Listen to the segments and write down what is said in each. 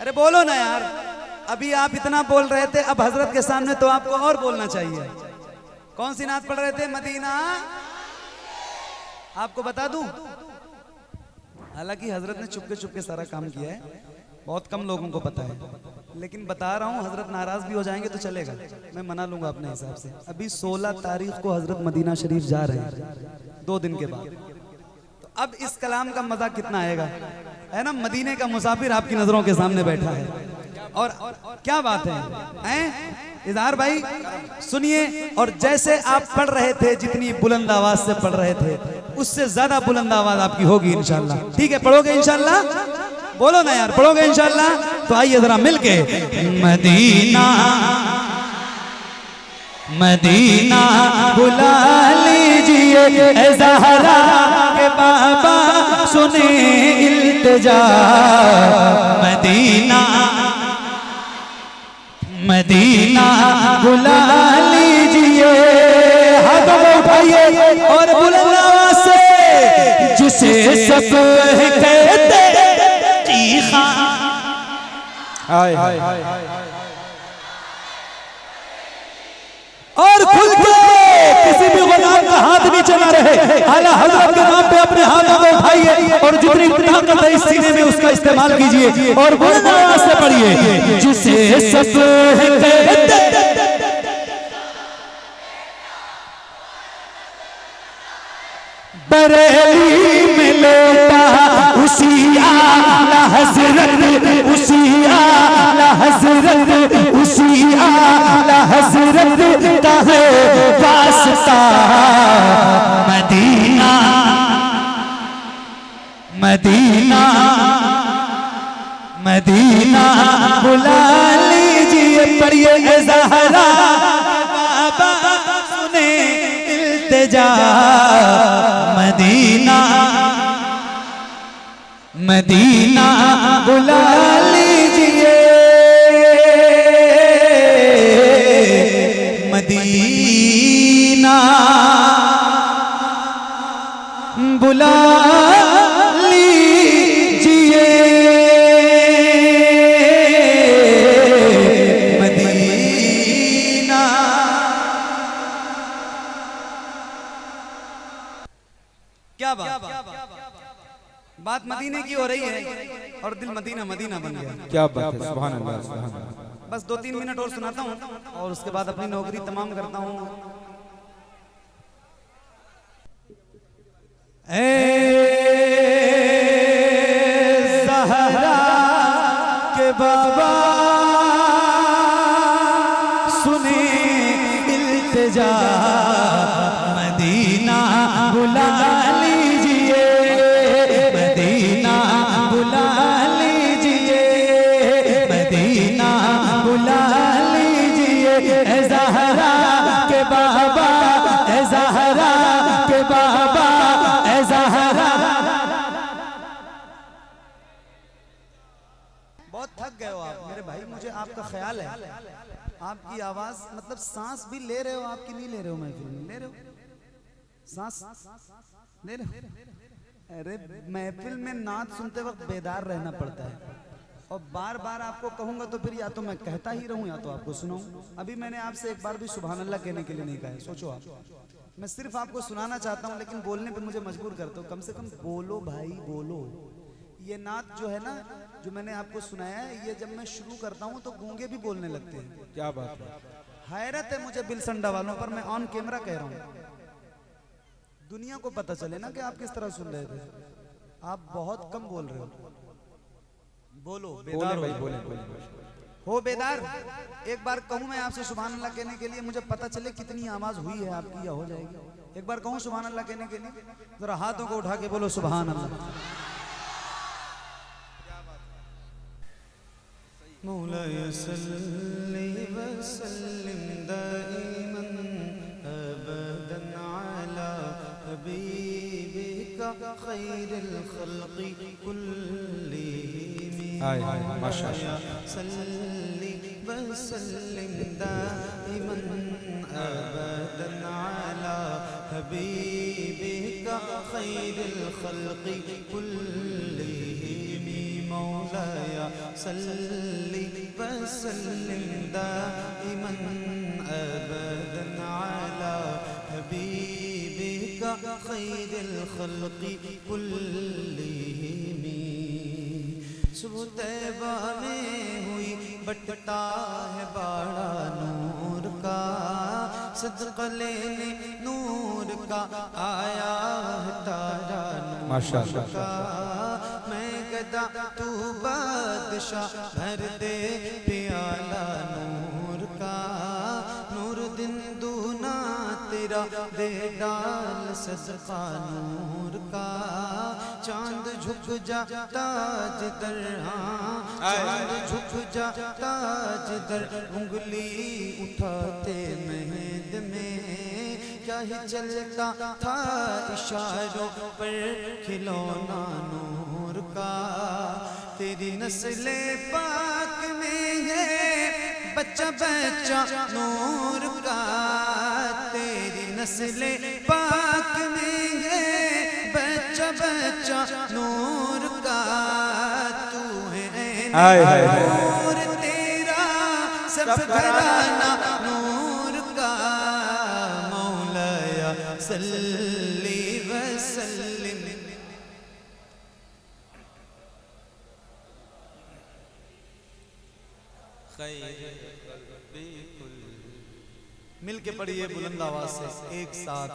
ارے بولو نا یار. ابھی آپ اتنا بول رہے تھے, اب حضرت کے سامنے تو آپ کو اور بولنا چاہیے. کون سی نعت پڑھ رہے تھے؟ مدینہ. آپ کو بتا دوں, حالانکہ حضرت نے چپ کے سارا کام کیا ہے, بہت کم لوگوں کو پتا ہے, لیکن بتا رہا ہوں, حضرت ناراض بھی ہو جائیں گے تو چلے گا, میں منا لوں گا اپنے حساب سے. ابھی 16 تاریخ کو حضرت مدینہ شریف جا رہے ہیں, 2 دن کے بعد. تو اب اس کلام کا مزہ کتنا آئے گا, ہے نا. مدینے کا مسافر آپ کی نظروں کے سامنے بیٹھا ہے, اور کیا بات ہے اظہار بھائی, سنیے. اور جیسے آپ پڑھ رہے تھے, جتنی بلند آواز سے پڑھ رہے تھے, اس سے زیادہ بلند آواز آپ کی ہوگی انشاءاللہ. ٹھیک ہے, پڑھو گے انشاءاللہ؟ بولو نا یار, پڑھو گے انشاءاللہ؟ تو آئیے ذرا مل کے. مدینہ مدینہ بلا لیجئے اے زہرا کے بابا, سنیں التجا. مدینہ مدینہ بلا لیجئے, ہاتھوں کو اٹھائیے اور بلند آواز سے, جسے سب کہتے چیخا. اور کھل کے کسی بھی غلام کا ہاتھ نیچے نہ رہے, اعلیٰ حضرت کے نام پہ اپنے ہاتھوں کو اٹھائیے اور جتنی طاقت ہے اس سینے میں اس کا استعمال کیجئے اور بلند آواز سے پڑھیے. جسے سب کہتے بریلی میں لیتا, اسی اعلیٰ حضرت, اسی اعلیٰ حضرت, اسی اعلیٰ حضرت کا ہے واسطہ. مدینہ مدینہ مدینہ بلا لیجئے, پڑھیے اے زہرا بابا, سنیں التجا. مدینہ مدینہ بلا لیجئے, مدینہ بلا لیجئے, مدینہ. کیا بات مدینے کی ہو رہی ہے اور دل مدینہ مدینہ بن گیا. کیا بات ہے, سبحان اللہ سبحان اللہ. بس 2-3 منٹ اور سناتا ہوں اور اس کے بعد اپنی نوکری تمام کرتا ہوں. اے زہرا کے بابا, سنیں التجا. مدینہ بلا لیجئے, مدینہ بلا لیجئے, مدینہ بلا لیجئے اے زہرا کے بابا, اے زہرا کے بابا, اے زہرا. بہت تھک گئے ہو آپ میرے بھائی, مجھے آپ کا خیال ہے. آپ کی آواز مطلب سانس بھی لے رہے ہو, آپ کی نہیں لے رہے ہو, محفل میں لے رہے ہو سانس لے رہے ہو. ارے محفل میں نعت سنتے وقت بیدار رہنا پڑتا ہے, اور بار بار آپ کو کہوں گا تو پھر یا تو میں کہتا ہی رہوں یا تو آپ کو سناؤں. ابھی میں نے آپ سے ایک بار بھی سبحان اللہ کہنے کے لیے نہیں کہا ہے, سوچو آپ. میں صرف آپ کو سنانا چاہتا ہوں, لیکن بولنے پہ مجھے مجبور کرتا ہوں. کم سے کم بولو بھائی, بولو. یہ نعت جو ہے نا, جو میں نے آپ کو سنایا ہے, یہ جب میں شروع کرتا ہوں تو گونگے بھی بولنے لگتے ہیں. کیا بات ہے, حیرت ہے مجھے بلسنڈا والوں پر, میں آن کیمرہ کہہ رہا ہوں, دنیا کو پتہ چلے نا کہ آپ کس طرح سن رہے تھے. آپ بہت کم بول رہے ہو. بولو, بیدار ہو بیدار. ایک بار کہوں میں آپ سے سبحان اللہ کہنے کے لیے, مجھے پتہ چلے کتنی آواز ہوئی ہے آپ کی یا ہو جائے گی. ایک بار کہوں سبحان اللہ کہنے کے لیے, ذرا ہاتھوں کو اٹھا کے بولو سبحان اللہ. مولاي صل وسلم دائما ابدا على حبيبك خير الخلق كلهم. ما شاء الله. صل وسلم دائما ابدا على حبيبك خير الخلق كلهم. مولاي صلی وسلم دائما ابدا علی حبیبک خیر الخلق کلہم صبح طیبہ میں ہوئی بٹتا ہے باڑا نور کا صدقہ لینے نور کا آیا ہے تاجا نور کا میں گدا تو بادشاہ بھر دے پیالہ نور کا نور دن دونا تیرا دے ڈال صدقہ نور کا چاند جھک جاتا جدھر چاند جھک جاتا جدھر انگلی اٹھاتے مہد میں کیا ہی چلتا تھا اشاروں پر کھلونا نور کا تیری نسل پاک میں ہے بچہ بچہ نور کا تیری نسل پاک میں ہے بچہ بچہ نور کا تو ہے نور تیرا سب گھرانہ نور کا مولایا صلی وسلم مل کے پڑھیے بلند آواز سے ایک ساتھ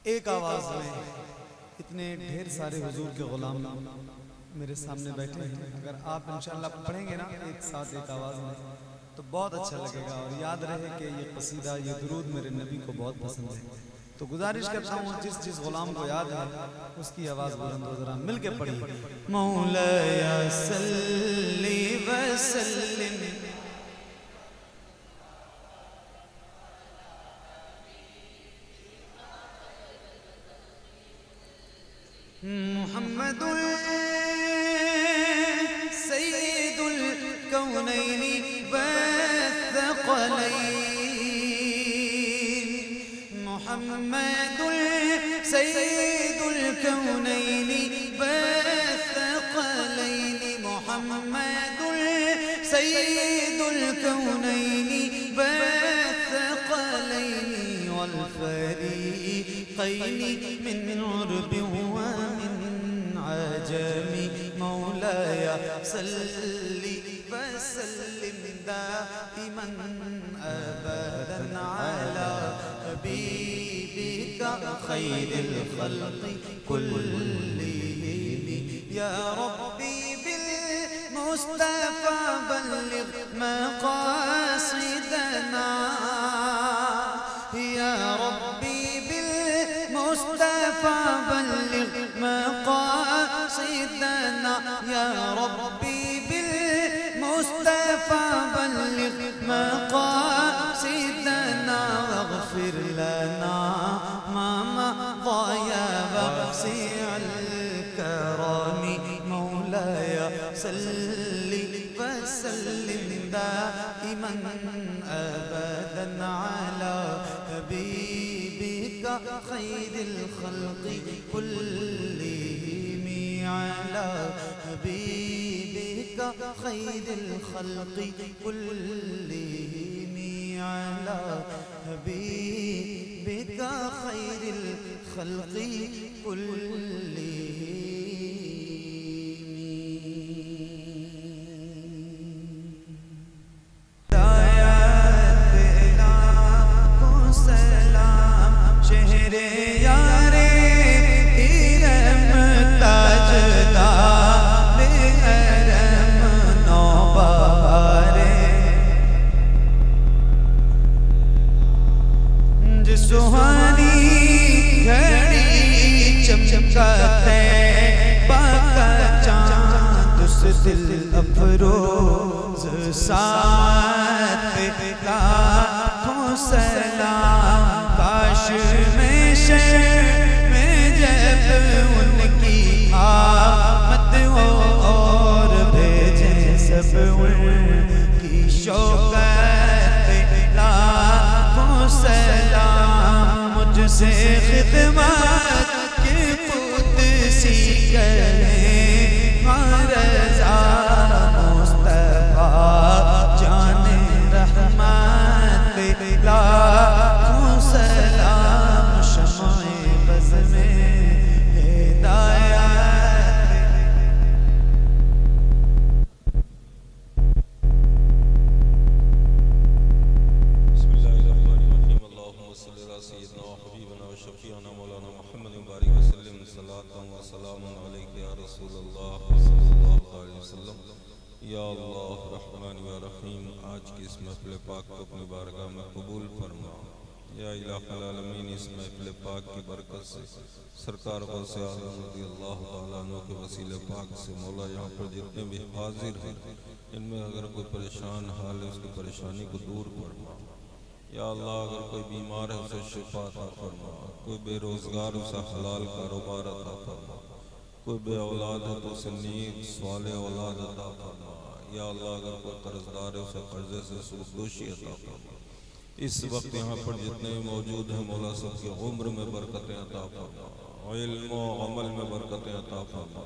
ایک آواز میں اتنے ڈھیر سارے حضور کے غلام میرے سامنے بیٹھے ہیں اگر آپ انشاءاللہ پڑھیں گے نا ایک ساتھ ایک آواز میں تو بہت اچھا لگے گا اور یاد رہے کہ یہ قصیدہ یہ درود میرے نبی کو بہت پسند ہے تو گزارش کرتا ہوں جس غلام کو یاد ہے اس کی آواز بلند ہو ذرا مل کے پڑھیے مولایا صلی وسلم محمد سید الکونین والثقلین محمد سید الکونین والثقلین محمد سید الکونین والثقلین والفریقین من عرب ومن عجم مولایا صلی وسلم دائما ابدا علی حبیبک خیر الخلق کلہم یا ربی بالمصطفى بلغ مقاصدنا یا ربی بالمصطفى بلغ مقاصدنا یا ربی بالمصطفى بلغ مقاصدنا واغفر لنا ما مضى يا واسع الكرم مولاي صل وسلم دائما ابدا على حبيبك خير الخلق كلهم على حبيبك خير الخلق كلهم على حبيبك خير الخلق كلهم سہانی گھڑی چمچمکاتے پاکا چاند اس دل افروز ساتھ لاکھوں سلام کاش میں شہر میں جب ان کی آمد ہو اور بھیجیں سب ان کی شوقت لاکھوں سلام مجھ سے خدمت کی قدسی کریں رضا یا اللہ رحمان و رحیم، آج کی اس محفل پاک کو اپنی بارگاہ میں قبول فرما۔ یا الہ العالمین، اس محفل پاک کی برکت سے سرکار غوث اعظم رضی اللہ تعالیٰ عنہ کے وسیلے پاک سے مولا یہاں پر جتنے بھی حاضر ہیں ان میں اگر کوئی پریشان حال ہے اس کی پریشانی کو دور فرما۔ یا اللہ اگر کوئی بیمار ہے اسے شفا عطا فرما، کوئی بے روزگار اسے حلال کاروبار عطا فرما، کوئی بے اولاد ہے تو اسے نیک صالح اولاد عطا فرما۔ یا اللہ اگر کوئی قرضدار ہے اسے قرضے سے سودوشی عطا فرما۔ اس وقت یہاں پر جتنے بھی موجود ہیں مولا سب کی عمر میں برکتیں عطا فرما، علم و عمل میں برکتیں عطا فرما،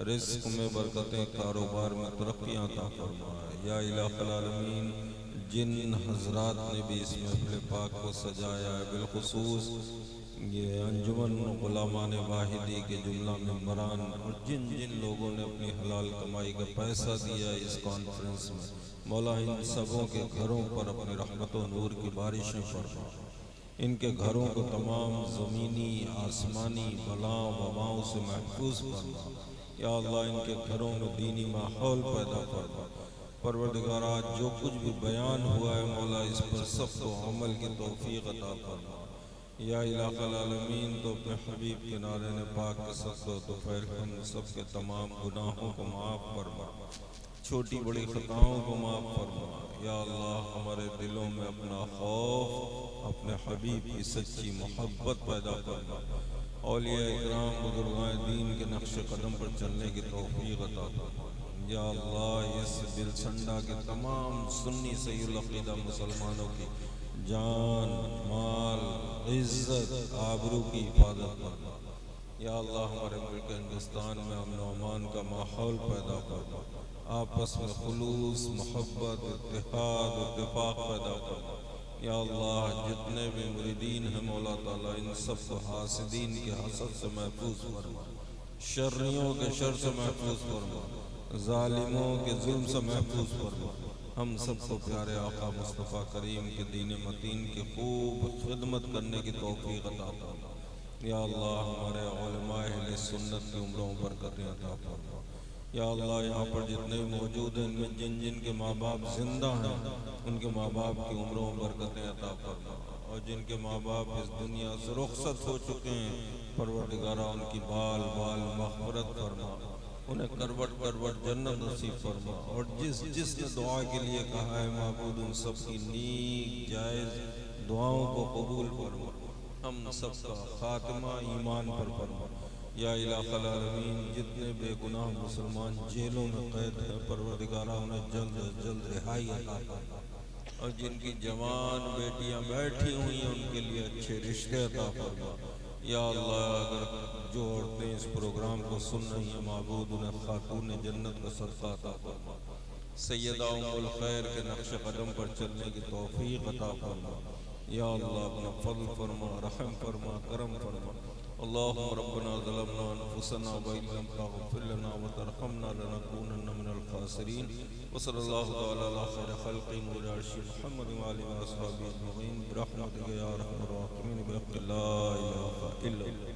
رزق میں برکتیں، کاروبار میں ترقیاں عطا فرما۔ یا الہ العالمین، جن حضرات نے بھی اس محفل پاک کو سجایا ہے، بالخصوص یہ انجمن غلامان واحدی کے جملہ ممبران اور جن جن لوگوں نے اپنی حلال کمائی کا پیسہ دیا ہے اس کانفرنس میں، مولا ان سبوں کے گھروں پر اپنے رحمت و نور کی بارشیں فرما، ان کے گھروں کو تمام زمینی آسمانی بلاؤں وباؤں سے محفوظ فرما۔ یا اللہ ان کے گھروں میں دینی ماحول پیدا فرما۔ پروردگار آج جو کچھ بھی بیان ہوا ہے مولا اس پر سب کو عمل کی توفیق عطا فرما۔ یا الہ العالمین، تو اپنے حبیب کے نارین پاک کے صدقہ و طفیل ہم سب کے تمام گناہوں کو معاف فرما، چھوٹی بڑی خطاؤں کو معاف فرما۔ یا اللہ ہمارے دلوں میں اپنا خوف، اپنے حبیب کی سچی محبت پیدا فرما، اولیاء اکرام بزرگان دین کے نقش قدم پر چلنے کی توفیق عطا فرما۔ یا اللہ اس بلسنڈا کے تمام سنی صحیح العقیدہ مسلمانوں کی جان، مال، عزت، آبرو کی حفاظت فرما۔ یا اللہ ہمارے ملک ہندوستان میں امن و امان کا ماحول پیدا فرما، آپس میں خلوص، محبت، اتحاد، اتفاق پیدا فرما۔ یا اللہ جتنے بھی مریدین ہیں مولا تعالیٰ ان سب کو حاسدین کے حسد سے محفوظ فرما، شرریوں کے شر سے محفوظ فرما، ظالموں کے ظلم سے محفوظ فرما۔ ہم سب کو پیارے آقا مصطفیٰ کریم کے دین متین کی خوب خدمت کرنے کی توفیق عطا فرما۔ یا اللہ ہمارے علماء اہل سنت کی عمروں برکتیں عطا فرما۔ یا اللہ یہاں پر جتنے موجود ہیں ان میں جن جن کے ماں باپ زندہ ہیں ان کے ماں باپ کی عمروں برکتیں عطا فرما، اور جن کے ماں باپ اس دنیا سے رخصت ہو چکے ہیں پروردگارہ ان کی بال بال مغفرت فرما، انہیں کروٹ کروٹ جنت نصیب فرما، اور جس نے دعا کے لیے کہا ہے معبود ان سب کی نیک جائز دعاؤں کو قبول فرما، ہم سب کا خاتمہ ایمان پر فرما۔ یا الہ العالمین جتنے بے گناہ مسلمان جیلوں میں قید ہیں پروردگارہ انہیں جلد از جلد رہائی عطا فرما، اور جن کی جوان بیٹیاں بیٹھی ہوئی ہیں ان کے لیے اچھے رشتے عطا فرما۔ یا اللہ اگر جو عورتیں اس پروگرام کو سن رہی ہیں معبود انہیں خاتون جنت کا صدقہ عطا فرما، سیدہ ام الخیر کے نقش قدم پر چلنے کی توفیق عطا فرما۔ یا اللہ اپنا فضل فرما، رحم فرما، کرم فرما۔ اللہم ربنا ظلمنا انفسنا وإن لم تغفر لنا وترحمنا لنكونن من الخاسرین۔ وصلی اللہ تعالی علی خیر خلق نور عرش محمد وآلہ وصحبہ اجمعین برحمتک یا ارحم الراحمین بحق لا الہ الا اللہ۔